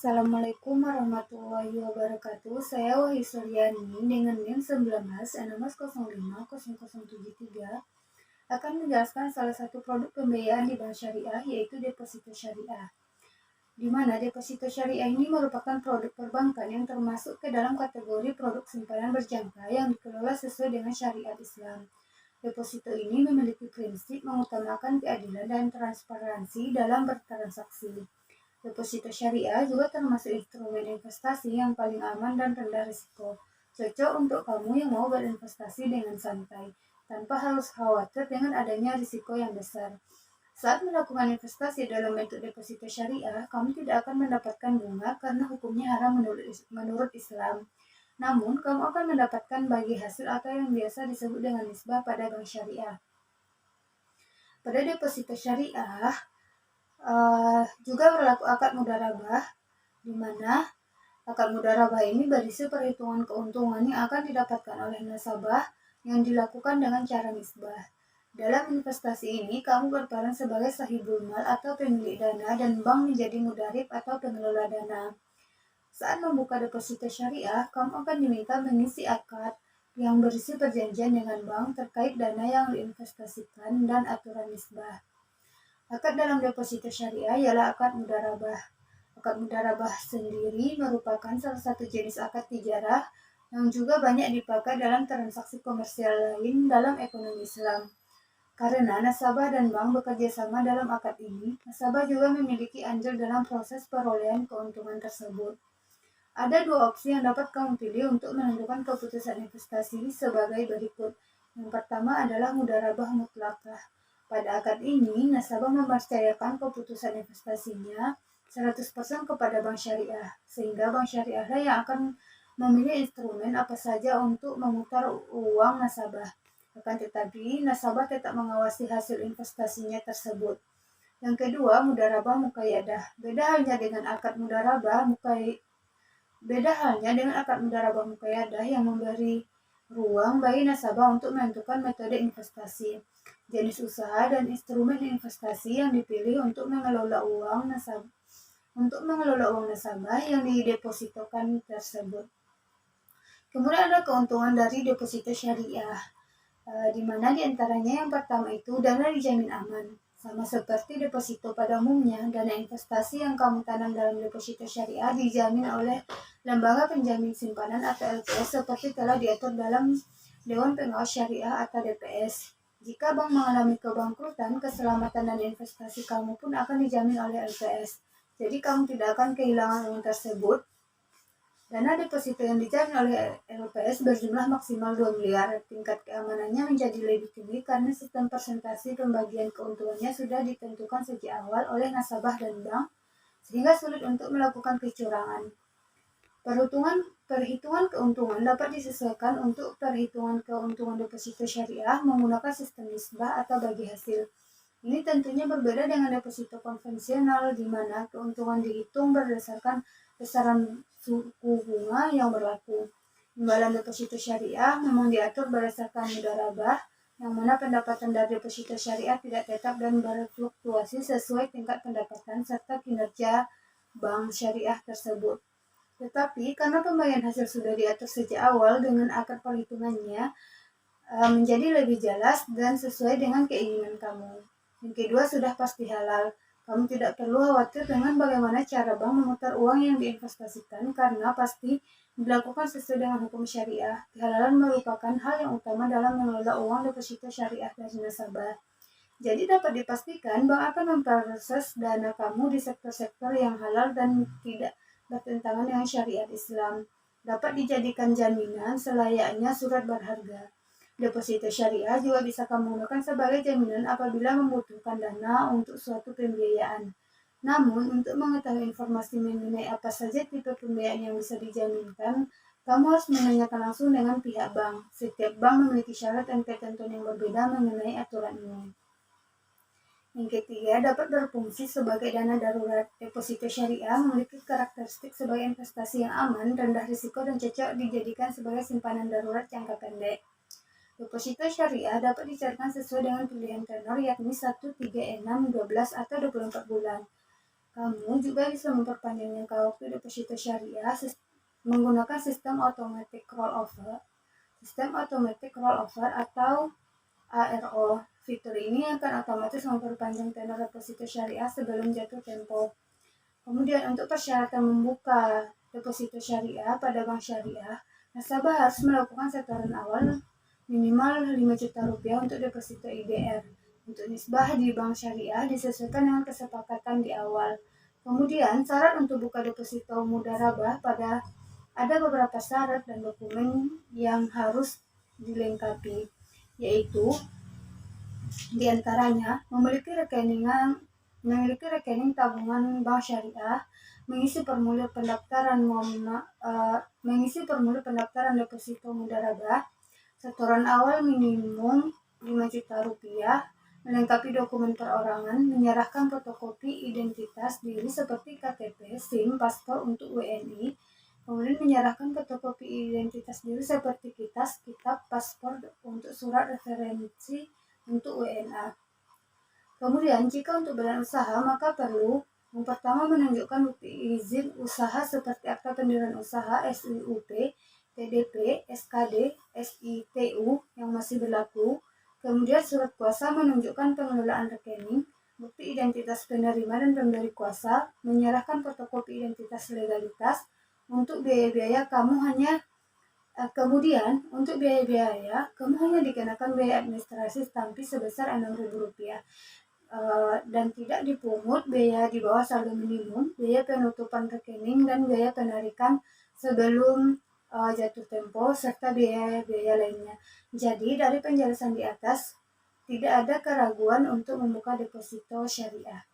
Assalamualaikum warahmatullahi wabarakatuh. Saya Wahyu Suryani dengan NIM 19 16050073 akan menjelaskan salah satu produk pembiayaan di bank syariah, yaitu deposito syariah. Di mana deposito syariah ini merupakan produk perbankan yang termasuk ke dalam kategori produk simpanan berjangka yang dikelola sesuai dengan syariat Islam. Deposito ini memiliki prinsip mengutamakan keadilan dan transparansi dalam bertransaksi. Deposito syariah juga termasuk instrumen investasi yang paling aman dan rendah risiko. Cocok untuk kamu yang mau berinvestasi dengan santai, tanpa harus khawatir dengan adanya risiko yang besar. Saat melakukan investasi dalam bentuk deposito syariah, kamu tidak akan mendapatkan bunga karena hukumnya haram menurut Islam. Namun, kamu akan mendapatkan bagi hasil atau yang biasa disebut dengan nisbah pada bank syariah. Pada deposito syariah, juga berlaku akad mudharabah, di mana akad mudharabah ini berisi perhitungan keuntungan yang akan didapatkan oleh nasabah yang dilakukan dengan cara nisbah. Dalam investasi ini, kamu berperan sebagai sahibul mal atau pemilik dana dan bank menjadi mudarib atau pengelola dana. Saat membuka deposito syariah, kamu akan diminta mengisi akad yang berisi perjanjian dengan bank terkait dana yang diinvestasikan dan aturan nisbah. Akad dalam deposito syariah ialah akad mudharabah. Akad mudharabah sendiri merupakan salah satu jenis akad tijarah yang juga banyak dipakai dalam transaksi komersial lain dalam ekonomi Islam. Karena nasabah dan bank bekerja sama dalam akad ini, nasabah juga memiliki andil dalam proses perolehan keuntungan tersebut. Ada dua opsi yang dapat kamu pilih untuk menentukan keputusan investasi sebagai berikut. Yang pertama adalah mudharabah mutlakah. Pada akad ini, nasabah mempercayakan keputusan investasinya 100% kepada bank syariah, sehingga bank syariah yang akan memilih instrumen apa saja untuk memutar uang nasabah. Akan tetapi, nasabah tetap mengawasi hasil investasinya tersebut. Yang kedua, mudharabah muqayyadah. Beda halnya dengan akad mudharabah muqayyadah yang memberi ruang bagi nasabah untuk menentukan metode investasi, jenis usaha, dan instrumen investasi yang dipilih untuk mengelola uang nasabah yang didepositokan tersebut. Kemudian ada keuntungan dari deposito syariah, di mana diantaranya yang pertama itu dana dijamin aman. Sama seperti deposito pada umumnya, dana investasi yang kamu tanam dalam deposito syariah dijamin oleh lembaga penjamin simpanan atau LPS seperti telah diatur dalam Dewan Pengawas Syariah atau DPS. Jika bank mengalami kebangkrutan, keselamatan dan investasi kamu pun akan dijamin oleh LPS. Jadi kamu tidak akan kehilangan uang tersebut. Dana deposito yang dijamin oleh LPS berjumlah maksimal 2 miliar. Tingkat keamanannya menjadi lebih tinggi karena sistem persentase pembagian keuntungannya sudah ditentukan sejak awal oleh nasabah dan bank, sehingga sulit untuk melakukan kecurangan. Perhitungan keuntungan dapat disesuaikan untuk perhitungan keuntungan deposito syariah menggunakan sistem nisbah atau bagi hasil. Ini tentunya berbeda dengan deposito konvensional, di mana keuntungan dihitung berdasarkan besaran suku bunga yang berlaku. Imbalan deposito syariah memang diatur berdasarkan mudharabah, yang mana pendapatan dari deposito syariah tidak tetap dan berfluktuasi sesuai tingkat pendapatan serta kinerja bank syariah tersebut. Tetapi karena pembagian hasil sudah diatur sejak awal dengan akad perhitungannya, menjadi lebih jelas dan sesuai dengan keinginan kamu. Yang kedua, sudah pasti halal. Kamu tidak perlu khawatir dengan bagaimana cara bank memutar uang yang diinvestasikan karena pasti dilakukan sesuai dengan hukum syariah. Kehalalan merupakan hal yang utama dalam mengelola uang deposito syariah dari nasabah. Jadi dapat dipastikan bank akan memproses dana kamu di sektor-sektor yang halal dan tidak bertentangan dengan syariat Islam. Dapat dijadikan jaminan selayaknya surat berharga. Deposito syariah juga bisa kamu gunakan sebagai jaminan apabila membutuhkan dana untuk suatu pembiayaan. Namun, untuk mengetahui informasi mengenai apa saja tipe pembiayaan yang bisa dijaminkan, kamu harus menanyakan langsung dengan pihak bank. Setiap bank memiliki syarat dan ketentuan yang berbeda mengenai aturan ini. Yang ketiga, dapat berfungsi sebagai dana darurat. Deposito syariah memiliki karakteristik sebagai investasi yang aman, rendah risiko, dan cocok dijadikan sebagai simpanan darurat jangka pendek. Deposito syariah dapat dicairkan sesuai dengan pilihan tenor, yakni 1, 3, 6, 12, atau 24 bulan. Kamu juga bisa memperpanjang jangka waktu deposito syariah menggunakan sistem automatic rollover. Sistem automatic rollover atau ARO. Fitur ini akan otomatis memperpanjang tenor deposito syariah sebelum jatuh tempo. Kemudian untuk persyaratan membuka deposito syariah pada bank syariah, nasabah harus melakukan setoran awal minimal 5 juta rupiah untuk deposito IDR. Untuk nisbah di bank syariah disesuaikan dengan kesepakatan di awal. Kemudian syarat untuk buka deposito mudharabah ada beberapa syarat dan dokumen yang harus dilengkapi, yaitu diantaranya memiliki rekening tabungan bank syariah, mengisi formulir pendaftaran deposito mudharabah, setoran awal minimum 5 juta rupiah, melengkapi dokumen perorangan, menyerahkan fotokopi identitas diri seperti KTP, SIM, paspor untuk WNI, kemudian menyerahkan fotokopi identitas diri seperti kitab, paspor untuk surat referensi untuk WNA. Kemudian jika untuk badan usaha maka perlu yang pertama menunjukkan bukti izin usaha seperti akta pendirian usaha SIUP, TDP, SKD, SITU yang masih berlaku. Kemudian surat kuasa menunjukkan pengelolaan rekening, bukti identitas penerima dan pemberi kuasa, menyerahkan fotokopi identitas legalitas. Untuk biaya-biaya kamu hanya dikenakan biaya administrasi stampi sebesar Rp6.000 dan tidak dipungut biaya di bawah saldo minimum, biaya penutupan rekening dan biaya penarikan sebelum jatuh tempo serta biaya-biaya lainnya. Jadi dari penjelasan di atas tidak ada keraguan untuk membuka deposito syariah.